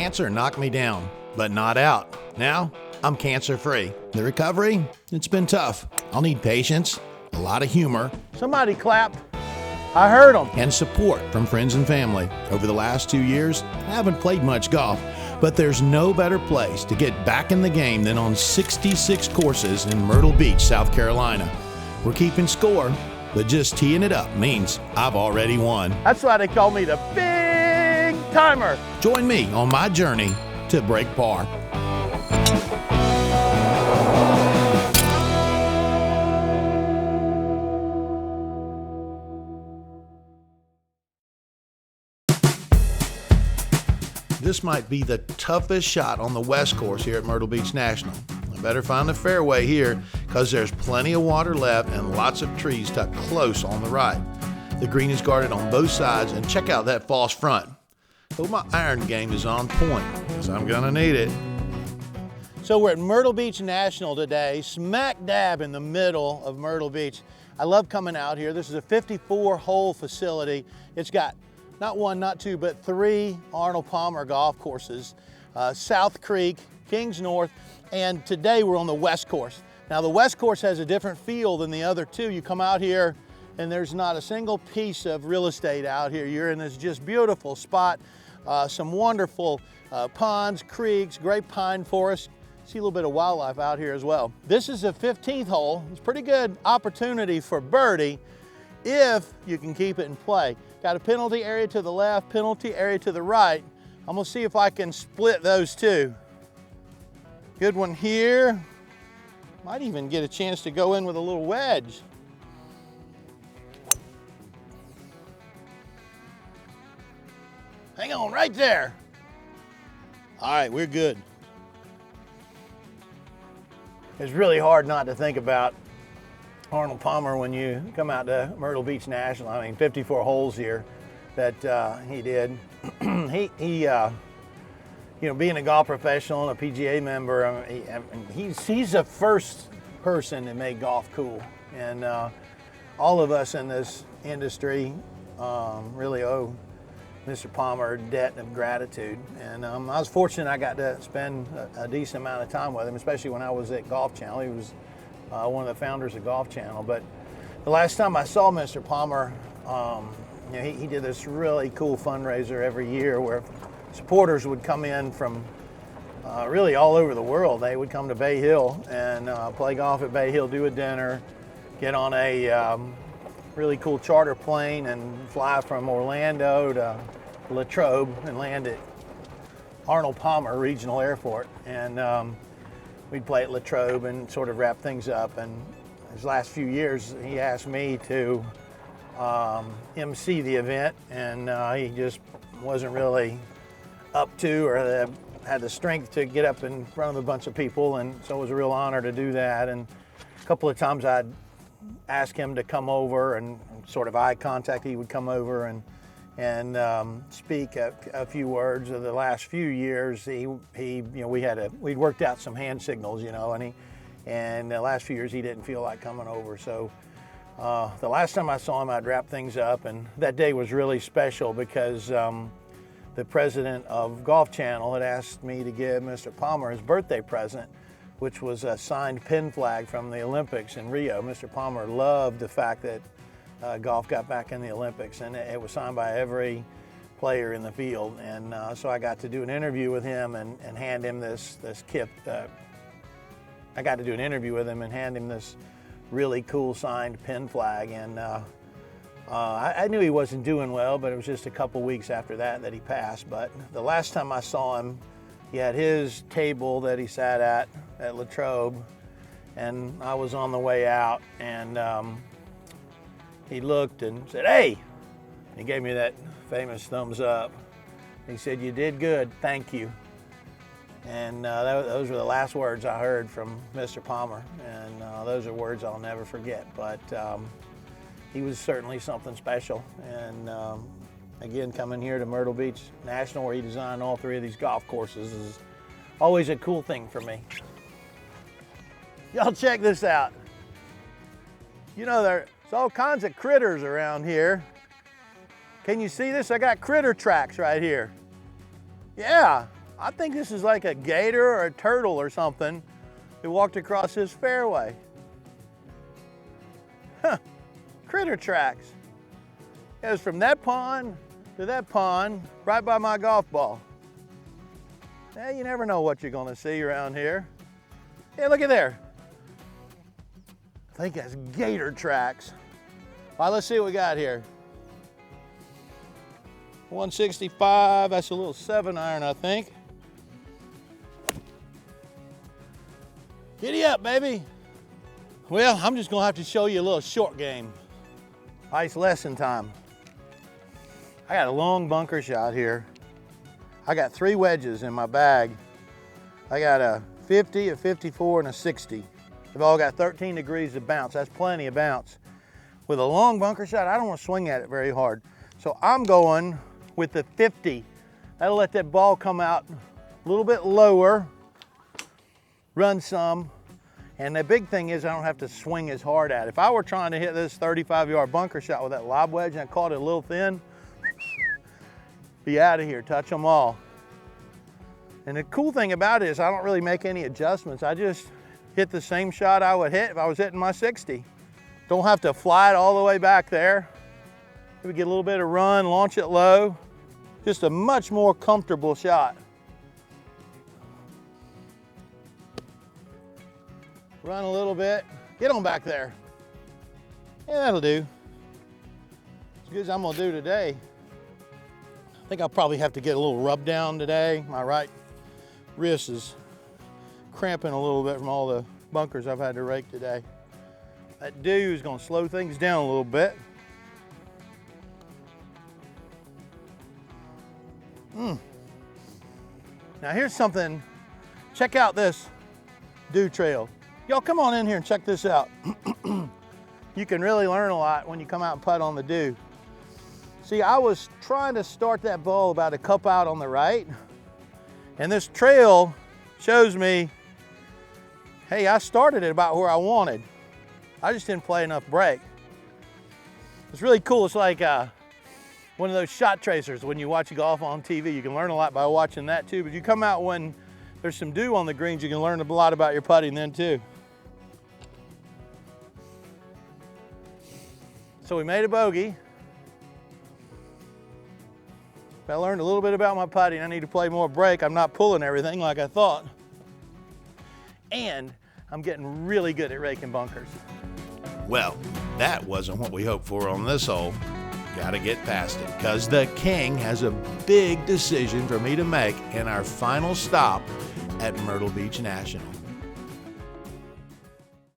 cancer knocked me down, but not out. Now, I'm cancer-free. The recovery, it's been tough. I'll need patience, a lot of humor. Somebody clapped. I heard them. And support from friends and family. Over the last 2 years, I haven't played much golf, but there's no better place to get back in the game than on 66 courses in Myrtle Beach, South Carolina. We're keeping score, but just teeing it up means I've already won. That's why they call me the big timer. Join me on my journey to break par. This might be the toughest shot on the West Course here at Myrtle Beach National. I better find the fairway here because there's plenty of water left and lots of trees tucked close on the right. The green is guarded on both sides, and check out that false front. Hope my iron game is on point because I'm gonna need it. So we're at Myrtle Beach National today, smack dab in the middle of Myrtle Beach. I love coming out here. This is a 54-hole facility. It's got not one, not two, but 3 Arnold Palmer golf courses, South Creek, Kings North, and today we're on the West Course. Now the West Course has a different feel than the other two. You come out here and there's not a single piece of real estate out here. You're in this just beautiful spot, some wonderful ponds, creeks, great pine forest. See a little bit of wildlife out here as well. This is the 15th hole. It's a pretty good opportunity for birdie if you can keep it in play. Got a penalty area to the left, penalty area to the right. I'm gonna see if I can split those two. Good one here. Might even get a chance to go in with a little wedge. Hang on right there. All right, we're good. It's really hard not to think about Arnold Palmer when you come out to Myrtle Beach National. I mean, 54 holes here that he did. You know, being a golf professional and a PGA member, he's the first person that made golf cool. And all of us in this industry really owe Mr. Palmer a debt of gratitude. And I was fortunate I got to spend a decent amount of time with him, especially when I was at Golf Channel. He was one of the founders of Golf Channel. But the last time I saw Mr. Palmer, you know, he did this really cool fundraiser every year where supporters would come in from really all over the world. They would come to Bay Hill and play golf at Bay Hill, do a dinner, get on a really cool charter plane and fly from Orlando to Latrobe and land at Arnold Palmer Regional Airport. And we'd play at Latrobe and sort of wrap things up. And his last few years, he asked me to MC the event, and he just wasn't really up to or had the strength to get up in front of a bunch of people, and so it was a real honor to do that. And a couple of times I'd ask him to come over, and sort of eye contact, he would come over and speak a few words. Of the last few years, he you know, we'd worked out some hand signals, you know, and the last few years he didn't feel like coming over. So the last time I saw him, I'd wrap things up, and that day was really special because the president of Golf Channel had asked me to give Mr. Palmer his birthday present, which was a signed pin flag from the Olympics in Rio. Mr. Palmer loved the fact that golf got back in the Olympics, and it was signed by every player in the field. And so I got to do an interview with him and hand him this kit. I got to do an interview with him and hand him this really cool signed pin flag. And I knew he wasn't doing well, but it was just a couple weeks after that he passed. But the last time I saw him, he had his table that he sat at Latrobe, and I was on the way out, and he looked and said, "Hey," and he gave me that famous thumbs up. He said, "You did good, thank you." And those were the last words I heard from Mr. Palmer, and those are words I'll never forget. But he was certainly something special. And again, coming here to Myrtle Beach National, where he designed all 3 of these golf courses, is always a cool thing for me. Y'all check this out. You know, there's all kinds of critters around here. Can you see this? I got critter tracks right here. Yeah, I think this is like a gator or a turtle or something that walked across this fairway. Huh, critter tracks. It was from that pond to that pond, right by my golf ball. Now, you never know what you're gonna see around here. Yeah, look at there. I think that's gator tracks. All right, let's see what we got here. 165, that's a little 7-iron, I think. Giddy up, baby. Well, I'm just gonna have to show you a little short game. Ice lesson time. I got a long bunker shot here. I got 3 wedges in my bag. I got a 50, a 54, and a 60. They've all got 13 degrees of bounce. That's plenty of bounce. With a long bunker shot, I don't want to swing at it very hard. So I'm going with the 50. That'll let that ball come out a little bit lower, run some, and the big thing is I don't have to swing as hard at it. If I were trying to hit this 35-yard bunker shot with that lob wedge and I caught it a little thin, be out of here, touch them all. And the cool thing about it is I don't really make any adjustments. I just hit the same shot I would hit if I was hitting my 60. Don't have to fly it all the way back there. Maybe get a little bit of run, launch it low. Just a much more comfortable shot. Run a little bit, get on back there. Yeah, that'll do. As good as I'm gonna do today. I think I'll probably have to get a little rub down today. My right wrist is cramping a little bit from all the bunkers I've had to rake today. That dew is gonna slow things down a little bit. Now here's something, check out this dew trail. Y'all come on in here and check this out. You can really learn a lot when you come out and putt on the dew. See, I was trying to start that ball about a cup out on the right, and this trail shows me, hey, I started it about where I wanted. I just didn't play enough break. It's really cool. It's like one of those shot tracers when you watch golf on TV. You can learn a lot by watching that too, but you come out when there's some dew on the greens, you can learn a lot about your putting then too. So we made a bogey. I learned a little bit about my putting. I need to play more break. I'm not pulling everything like I thought. And I'm getting really good at raking bunkers. Well, that wasn't what we hoped for on this hole. Gotta get past it, because the king has a big decision for me to make in our final stop at Myrtle Beach National.